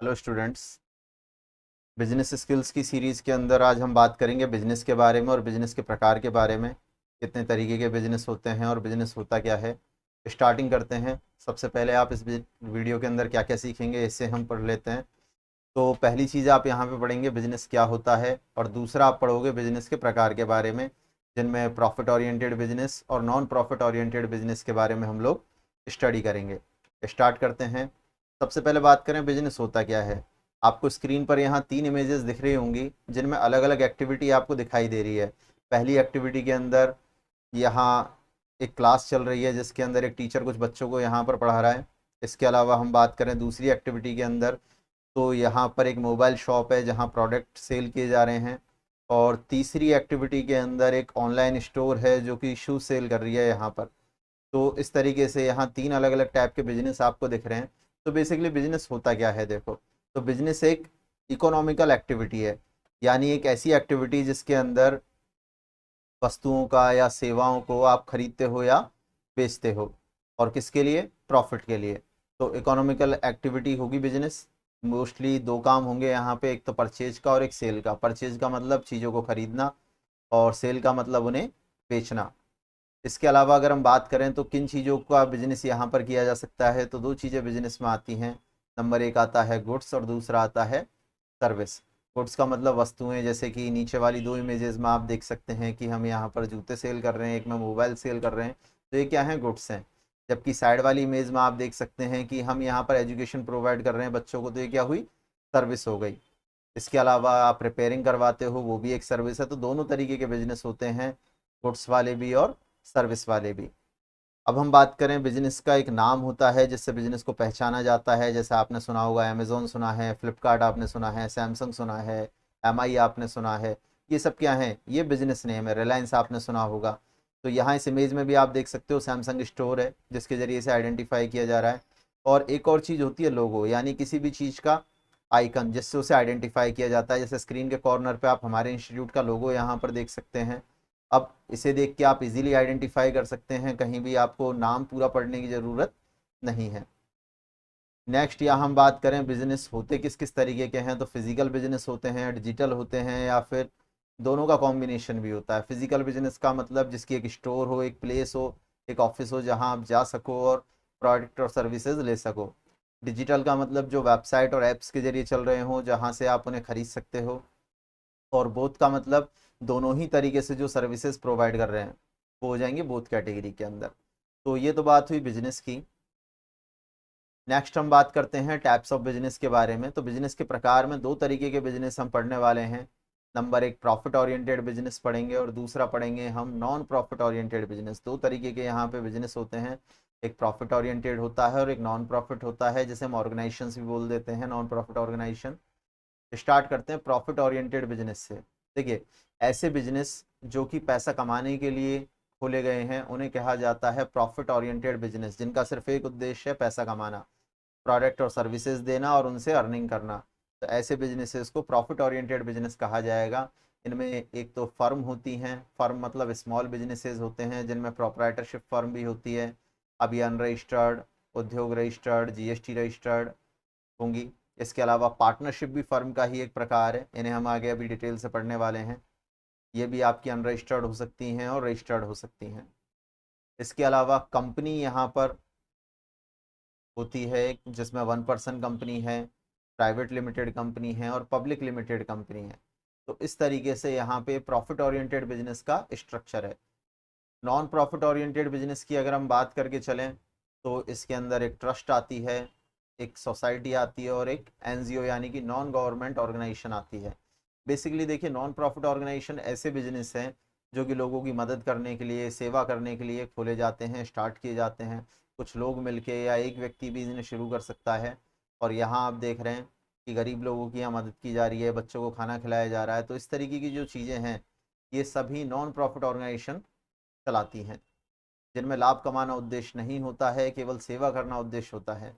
Hello students. Business skills की series के अंदर आज हम बात करेंगे बिजनेस के बारे में और बिजनेस के प्रकार के बारे में। कितने तरीके के बिजनेस होते हैं और बिजनेस होता क्या है। स्टार्टिंग करते हैं। सबसे पहले आप इस वीडियो के अंदर क्या क्या सीखेंगे इससे हम पढ़ लेते हैं। तो पहली चीज़ आप यहाँ पे पढ़ेंगे बिजनेस क्या होता है, और दूसरा आप पढ़ोगे बिजनेस के प्रकार के बारे में, जिनमें प्रॉफिट ओरिएंटेड बिजनेस और नॉन प्रॉफिट ओरिएंटेड बिजनेस के बारे में हम लोग स्टडी करेंगे। स्टार्ट करते हैं। सबसे पहले बात करें बिजनेस होता क्या है। आपको स्क्रीन पर यहाँ 3 इमेजेस दिख रही होंगी, जिनमें अलग अलग एक्टिविटी आपको दिखाई दे रही है। पहली एक्टिविटी के अंदर यहाँ एक क्लास चल रही है, जिसके अंदर एक टीचर कुछ बच्चों को यहाँ पर पढ़ा रहा है। इसके अलावा हम बात करें दूसरी एक्टिविटी के अंदर, तो यहाँ पर एक मोबाइल शॉप है जहाँ प्रोडक्ट सेल किए जा रहे हैं। और तीसरी एक्टिविटी के अंदर एक ऑनलाइन स्टोर है जो कि शूज़ सेल कर रही है यहाँ पर। तो इस तरीके से यहाँ 3 अलग अलग टाइप के बिजनेस आपको दिख रहे हैं। तो बेसिकली बिजनेस होता क्या है, देखो। तो बिजनेस एक इकोनॉमिकल एक्टिविटी है, यानी एक ऐसी एक्टिविटी जिसके अंदर वस्तुओं का या सेवाओं को आप खरीदते हो या बेचते हो, और किसके लिए? प्रॉफिट के लिए। तो इकोनॉमिकल एक्टिविटी होगी बिजनेस। मोस्टली 2 काम होंगे यहाँ पे, एक तो परचेज का और एक सेल का। परचेज का मतलब चीज़ों को खरीदना, और सेल का मतलब उन्हें बेचना। इसके अलावा अगर हम बात करें तो किन चीज़ों का बिजनेस यहाँ पर किया जा सकता है, तो 2 चीज़ें बिजनेस में आती हैं। नंबर 1 आता है गुड्स और दूसरा आता है सर्विस। गुड्स का मतलब वस्तुएं, जैसे कि नीचे वाली 2 इमेजेस में आप देख सकते हैं कि हम यहाँ पर जूते सेल कर रहे हैं, एक में मोबाइल सेल कर रहे हैं। तो ये क्या है? गुड्स हैं। जबकि साइड वाली इमेज में आप देख सकते हैं कि हम यहाँ पर एजुकेशन प्रोवाइड कर रहे हैं बच्चों को, तो ये क्या हुई? सर्विस हो गई। इसके अलावा आप रिपेयरिंग करवाते हो, वो भी एक सर्विस है। तो दोनों तरीके के बिजनेस होते हैं, गुड्स वाले भी और सर्विस वाले भी। अब हम बात करें, बिजनेस का एक नाम होता है जिससे बिजनेस को पहचाना जाता है। जैसे आपने सुना होगा अमेजोन सुना है, फ्लिपकार्ट आपने सुना है, सैमसंग सुना है, एमआई आपने सुना है। ये सब क्या है? ये बिजनेस नेम है। रिलायंस आपने सुना होगा। तो यहाँ इस इमेज में भी आप देख सकते हो सैमसंग स्टोर है, जिसके जरिए से आइडेंटिफाई किया जा रहा है। और एक और चीज़ होती है लोगो, यानी किसी भी चीज़ का आइकन जिससे उसे आइडेंटिफाई किया जाता है। जैसे स्क्रीन के कॉर्नर पे आप हमारे इंस्टीट्यूट का लोगो यहाँ पर देख सकते हैं। अब इसे देख के आप इजीली आइडेंटिफाई कर सकते हैं, कहीं भी आपको नाम पूरा पढ़ने की ज़रूरत नहीं है। नेक्स्ट यहाँ हम बात करें बिजनेस होते किस किस तरीके के हैं, तो फिजिकल बिजनेस होते हैं, डिजिटल होते हैं, या फिर दोनों का कॉम्बिनेशन भी होता है। फिजिकल बिजनेस का मतलब जिसकी एक स्टोर हो, एक प्लेस हो, एक ऑफिस हो, जहाँ आप जा सको और प्रोडक्ट और सर्विसेज ले सको। डिजिटल का मतलब जो वेबसाइट और ऐप्स के जरिए चल रहे हों, जहाँ से आप उन्हें खरीद सकते हो। और बोथ का मतलब दोनों ही तरीके से जो सर्विसेज प्रोवाइड कर रहे हैं, वो हो जाएंगे बोथ कैटेगरी के अंदर। तो ये तो बात हुई बिजनेस की। नेक्स्ट हम बात करते हैं टाइप्स ऑफ बिजनेस के बारे में। तो बिजनेस के प्रकार में 2 तरीके के बिजनेस हम पढ़ने वाले हैं। नंबर 1 प्रॉफिट ओरिएंटेड बिजनेस पढ़ेंगे, और दूसरा पढ़ेंगे हम नॉन प्रॉफिट ओरिएंटेड बिजनेस। 2 तरीके के यहाँ पे बिजनेस होते हैं। एक प्रॉफिट ओरिएंटेड होता है और एक नॉन प्रॉफिट होता है, जिसे हम ऑर्गेनाइजेशन भी बोल देते हैं, नॉन प्रॉफिट ऑर्गेनाइजेशन। स्टार्ट करते हैं प्रॉफिट ओरिएंटेड बिजनेस से। देखिए, ऐसे बिजनेस जो कि पैसा कमाने के लिए खोले गए हैं, उन्हें कहा जाता है प्रॉफिट ओरिएंटेड बिजनेस, जिनका सिर्फ एक उद्देश्य है पैसा कमाना, प्रोडक्ट और सर्विसेज देना और उनसे अर्निंग करना। तो ऐसे बिजनेसेस को प्रॉफिट ओरिएंटेड बिजनेस कहा जाएगा। इनमें एक तो फर्म होती हैं। फर्म मतलब स्मॉल बिजनेसेस होते हैं, जिनमें प्रोप्राइटरशिप फर्म भी होती है। अभी अनरजिस्टर्ड, उद्योग रजिस्टर्ड, जीएसटी रजिस्टर्ड होंगी। इसके अलावा पार्टनरशिप भी फर्म का ही एक प्रकार है, इन्हें हम आगे अभी डिटेल से पढ़ने वाले हैं। ये भी आपकी अनरजिस्टर्ड हो सकती हैं और रजिस्टर्ड हो सकती हैं। इसके अलावा कंपनी यहाँ पर होती है एक, जिसमें 1 पर्सन कंपनी है, प्राइवेट लिमिटेड कंपनी है और पब्लिक लिमिटेड कंपनी है। तो इस तरीके से यहाँ पे प्रॉफिट ओरिएंटेड बिजनेस का स्ट्रक्चर है। नॉन प्रॉफिट ओरिएंटेड बिजनेस की अगर हम बात करके चलें, तो इसके अंदर एक ट्रस्ट आती है, एक सोसाइटी आती है और एक एनजीओ यानी कि नॉन गवर्नमेंट ऑर्गेनाइजेशन आती है। बेसिकली देखिए, नॉन प्रॉफिट ऑर्गेनाइजेशन ऐसे बिजनेस हैं जो कि लोगों की मदद करने के लिए, सेवा करने के लिए खोले जाते हैं, स्टार्ट किए जाते हैं। कुछ लोग मिलके या एक व्यक्ति भी इन्हें शुरू कर सकता है। और यहाँ आप देख रहे हैं कि गरीब लोगों की यहाँ मदद की जा रही है, बच्चों को खाना खिलाया जा रहा है। तो इस तरीके की जो चीज़ें हैं, ये सभी नॉन प्रॉफिट ऑर्गेनाइजेशन चलाती हैं, जिनमें लाभ कमाना उद्देश्य नहीं होता है, केवल सेवा करना उद्देश्य होता है।